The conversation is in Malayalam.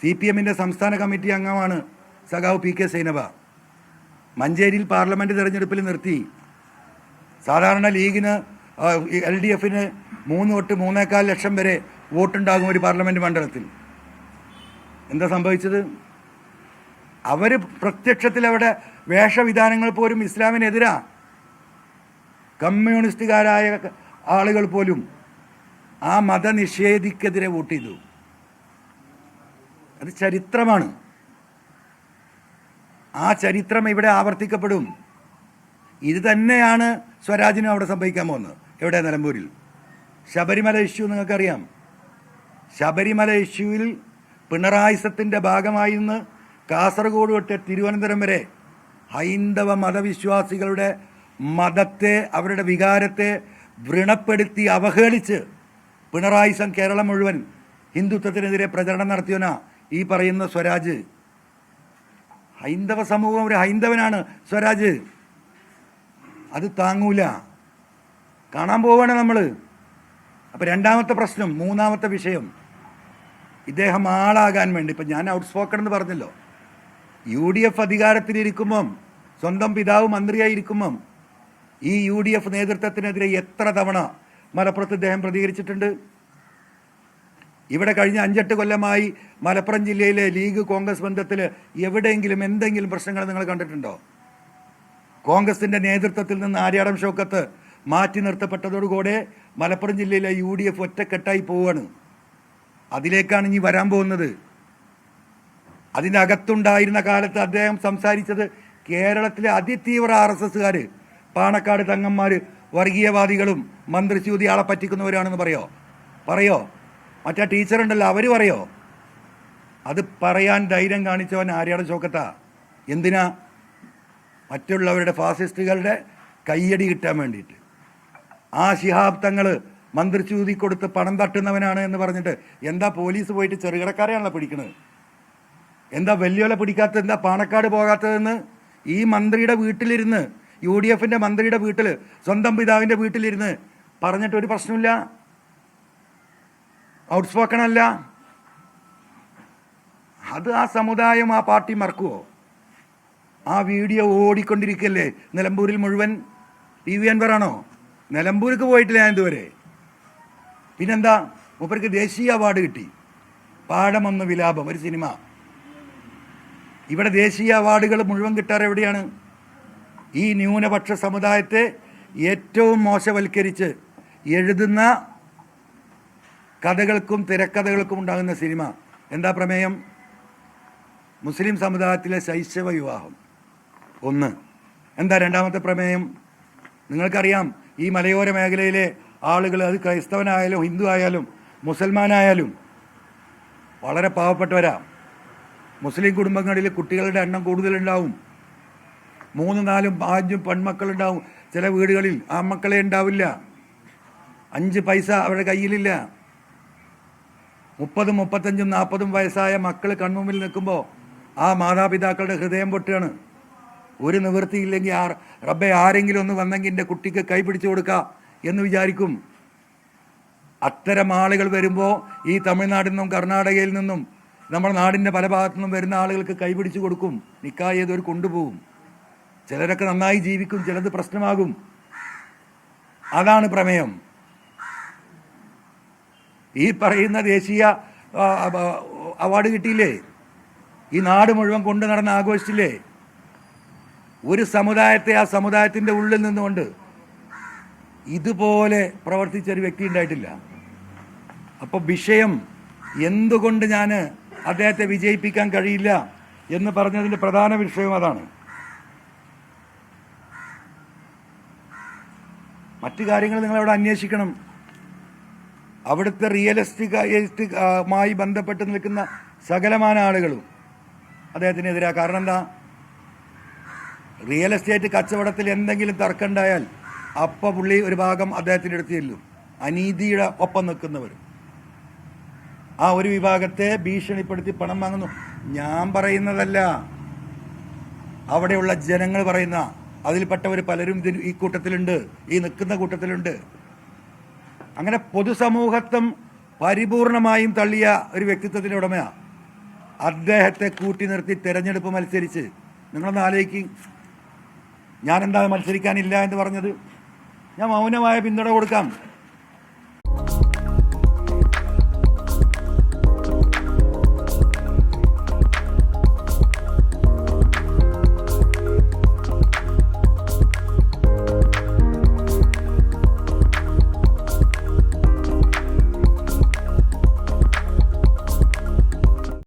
CPMന്റെ സംസ്ഥാന കമ്മിറ്റി അംഗമാണ് സഖാവ് PK സൈനബ. മഞ്ചേരിയിൽ പാർലമെൻറ്റ് തെരഞ്ഞെടുപ്പിൽ നിർത്തി. സാധാരണ ലീഗിന് LDFന് 3 തൊട്ട് 3.25 ലക്ഷം വരെ വോട്ടുണ്ടാകും ഒരു പാർലമെൻറ്റ് മണ്ഡലത്തിൽ. എന്താ സംഭവിച്ചത്? അവർ പ്രത്യക്ഷത്തിൽ അവിടെ വേഷവിധാനങ്ങൾ പോലും ഇസ്ലാമിനെതിരാ. കമ്മ്യൂണിസ്റ്റുകാരായ ആളുകൾ പോലും ആ മതനിഷേധിക്കെതിരെ വോട്ട് ചെയ്തു. അത് ചരിത്രമാണ്. ആ ചരിത്രം ഇവിടെ ആവർത്തിക്കപ്പെടും. ഇത് തന്നെയാണ് സ്വരാജിനും അവിടെ സംഭവിക്കാൻ പോകുന്നത്. എവിടെ? നിലമ്പൂരിൽ. ശബരിമല ഇഷ്യൂ നിങ്ങൾക്കറിയാം. ശബരിമല ഇഷ്യൂവിൽ പിണറായിസത്തിൻ്റെ ഭാഗമായി നിന്ന് കാസർഗോഡ് തൊട്ട് തിരുവനന്തപുരം വരെ ഹൈന്ദവ മതവിശ്വാസികളുടെ മതത്തെ, അവരുടെ വികാരത്തെ വ്രണപ്പെടുത്തി അവഹേളിച്ച് പിണറായിസം കേരളം മുഴുവൻ ഹിന്ദുത്വത്തിനെതിരെ പ്രചരണം നടത്തിയവനാ ഈ പറയുന്ന സ്വരാജ്. ഹൈന്ദവ സമൂഹം, ഒരു ഹൈന്ദവനാണ് സ്വരാജ്. അത് താങ്ങൂല. കാണാൻ പോവാണ് നമ്മൾ. അപ്പം രണ്ടാമത്തെ പ്രശ്നം, മൂന്നാമത്തെ വിഷയം, ഇദ്ദേഹം ആളാകാൻ വേണ്ടി, ഇപ്പം ഞാൻ ഔട്ട്സ്പോക്കൺ എന്ന് പറഞ്ഞല്ലോ, UDF അധികാരത്തിലിരിക്കുമ്പം, സ്വന്തം പിതാവ് മന്ത്രിയായിരിക്കുമ്പം ഈ UDF നേതൃത്വത്തിനെതിരെ എത്ര തവണ മലപ്പുറത്ത് ഇദ്ദേഹം പ്രതികരിച്ചിട്ടുണ്ട്? ഇവിടെ കഴിഞ്ഞ 5-8 കൊല്ലമായി മലപ്പുറം ജില്ലയിലെ ലീഗ് കോൺഗ്രസ് ബന്ധത്തിൽ എവിടെയെങ്കിലും എന്തെങ്കിലും പ്രശ്നങ്ങൾ നിങ്ങൾ കണ്ടിട്ടുണ്ടോ? കോൺഗ്രസിൻ്റെ നേതൃത്വത്തിൽ നിന്ന് ആര്യാടൻ ഷൗക്കത്ത് മാറ്റി നിർത്തപ്പെട്ടതോടുകൂടെ മലപ്പുറം ജില്ലയിലെ UDF ഒറ്റക്കെട്ടായി പോവുകയാണ്. അതിലേക്കാണ് ഇനി വരാൻ പോകുന്നത്. അതിൻ്റെ അകത്തുണ്ടായിരുന്ന കാലത്ത് അദ്ദേഹം സംസാരിച്ചത് കേരളത്തിലെ അതിതീവ്ര RSSകാർ, പാണക്കാട് തങ്ങന്മാർ, വർഗീയവാദികളും മന്ത്രിച്യൂതി ആളെ പറ്റിക്കുന്നവരാണെന്ന് പറയോ? മറ്റേ ടീച്ചറുണ്ടല്ലോ, അവർ പറയോ? അത് പറയാൻ ധൈര്യം കാണിച്ചവൻ ആര്യാടൻ ഷൗക്കത്താ. എന്തിനാ? മറ്റുള്ളവരുടെ ഫാസിസ്റ്റുകളുടെ കയ്യടി കിട്ടാൻ വേണ്ടിയിട്ട്. ആ ശിഹാബ് തങ്ങൾ മന്ത്രിച്യൂതി കൊടുത്ത് പണം തട്ടുന്നവനാണ് എന്ന് പറഞ്ഞിട്ട് എന്താ പോലീസ് പോയിട്ട് ചെറുകിടക്കാരെയാണല്ലോ പിടിക്കുന്നത്? എന്താ വലിയോല പിടിക്കാത്തത്? എന്താ പാണക്കാട് പോകാത്തതെന്ന്? ഈ മന്ത്രിയുടെ വീട്ടിലിരുന്ന്, UDFന്റെ മന്ത്രിയുടെ വീട്ടിൽ, സ്വന്തം പിതാവിൻ്റെ വീട്ടിലിരുന്ന് പറഞ്ഞിട്ടൊരു പ്രശ്നമില്ല. ഔട്ട്സ്പോക്കൺ അല്ല. അത് ആ സമുദായം, ആ പാർട്ടി മറക്കുമോ? ആ വീഡിയോ ഓടിക്കൊണ്ടിരിക്കല്ലേ നിലമ്പൂരിൽ മുഴുവൻ. PV അൻവറാണോ? നിലമ്പൂർക്ക് പോയിട്ടില്ല ഞാൻ ഇതുവരെ. പിന്നെന്താ? മൂപ്പർക്ക് ദേശീയ അവാർഡ് കിട്ടി. പാഠമൊന്ന് വിലാപം, ഒരു സിനിമ. ഇവിടെ ദേശീയ അവാർഡുകൾ മുഴുവൻ കിട്ടാറ് എവിടെയാണ്? ഈ ന്യൂനപക്ഷ സമുദായത്തെ ഏറ്റവും മോശവൽക്കരിച്ച് എഴുതുന്ന കഥകൾക്കും തിരക്കഥകൾക്കും ഉണ്ടാകുന്ന സിനിമ. എന്താ പ്രമേയം? മുസ്ലിം സമുദായത്തിലെ ശൈശവ വിവാഹം. ഒന്ന്. എന്താ രണ്ടാമത്തെ പ്രമേയം? നിങ്ങൾക്കറിയാം, ഈ മലയോര മേഖലയിലെ ആളുകൾ, അത് ക്രൈസ്തവനായാലും ഹിന്ദു ആയാലും മുസൽമാനായാലും വളരെ പാവപ്പെട്ടവരാ. മുസ്ലിം കുടുംബങ്ങളിൽ കുട്ടികളുടെ എണ്ണം കൂടുതലുണ്ടാവും. 3, 4, 5 പെൺമക്കളുണ്ടാവും. ചില വീടുകളിൽ ആൺമക്കളെ ഉണ്ടാവില്ല. 5 പൈസ അവരുടെ കയ്യിലില്ല. 30, 35, 40 വയസ്സായ മക്കൾ കൺമുമ്പിൽ നിൽക്കുമ്പോൾ ആ മാതാപിതാക്കളുടെ ഹൃദയം പൊട്ടുകയാണ്. ഒരു നിവൃത്തിയില്ലെങ്കിൽ റബ്ബെ ആരെങ്കിലും ഒന്ന് വന്നെങ്കിൽ എൻ്റെ കുട്ടിക്ക് കൈ പിടിച്ചു കൊടുക്കുക എന്ന് വിചാരിക്കും. അത്തരം ആളുകൾ വരുമ്പോൾ ഈ തമിഴ്നാട്ടിൽ നിന്നും കർണാടകയിൽ നിന്നും നമ്മുടെ നാടിൻ്റെ പല ഭാഗത്തു നിന്നും വരുന്ന ആളുകൾക്ക് കൈ പിടിച്ചു കൊടുക്കും. നിക്കാഹ് ചെയ്തവർ കൊണ്ടുപോകും. ചിലരൊക്കെ നന്നായി ജീവിക്കും, ചിലത് പ്രശ്നമാകും. അതാണ് പ്രമേയം. ഈ പറയുന്ന ദേശീയ അവാർഡ് കിട്ടിയില്ലേ? ഈ നാട് മുഴുവൻ കൊണ്ടു നടന്ന് ആഘോഷിച്ചില്ലേ? ഒരു സമുദായത്തെ ആ സമുദായത്തിൻ്റെ ഉള്ളിൽ നിന്നുകൊണ്ട് ഇതുപോലെ പ്രവർത്തിച്ചൊരു വ്യക്തി ഉണ്ടായിട്ടില്ല. അപ്പോൾ വിഷയം എന്തുകൊണ്ട് ഞാൻ അദ്ദേഹത്തെ വിജയിപ്പിക്കാൻ കഴിയില്ല എന്ന് പറഞ്ഞതിൻ്റെ പ്രധാന വിഷയം അതാണ്. മറ്റു കാര്യങ്ങൾ നിങ്ങളവിടെ അന്വേഷിക്കണം. അവിടുത്തെ റിയലിസ്റ്റികമായി ബന്ധപ്പെട്ട് നിൽക്കുന്ന സകലമാന ആളുകളും അദ്ദേഹത്തിനെതിരാണ്. കാരണം എന്താ? റിയൽ എസ്റ്റേറ്റ് കച്ചവടത്തിൽ എന്തെങ്കിലും തർക്കമുണ്ടായാൽ അപ്പം പുള്ളി ഒരു ഭാഗം അദ്ദേഹത്തിൻ്റെ അടുത്ത് ചെല്ലും. അനീതിയുടെ ഒപ്പം നിൽക്കുന്നവർ ആ ഒരു വിഭാഗത്തെ ഭീഷണിപ്പെടുത്തി പണം വാങ്ങുന്നു. ഞാൻ പറയുന്നതല്ല, അവിടെയുള്ള ജനങ്ങൾ പറയുന്ന, അതിൽപ്പെട്ടവർ പലരും ഈ കൂട്ടത്തിലുണ്ട്, ഈ നിൽക്കുന്ന കൂട്ടത്തിലുണ്ട്. അങ്ങനെ പൊതുസമൂഹത്വം പരിപൂർണമായും തള്ളിയ ഒരു വ്യക്തിത്വത്തിൻ്റെ ഉടമയാണ്. അദ്ദേഹത്തെ കൂട്ടി നിർത്തി തെരഞ്ഞെടുപ്പ് മത്സരിച്ച് നിങ്ങളൊന്ന് ആലോചിക്കും. ഞാനെന്താ മത്സരിക്കാനില്ല എന്ന് പറഞ്ഞത്? ഞാൻ മൗനമായ പിന്തുണ കൊടുക്കാം.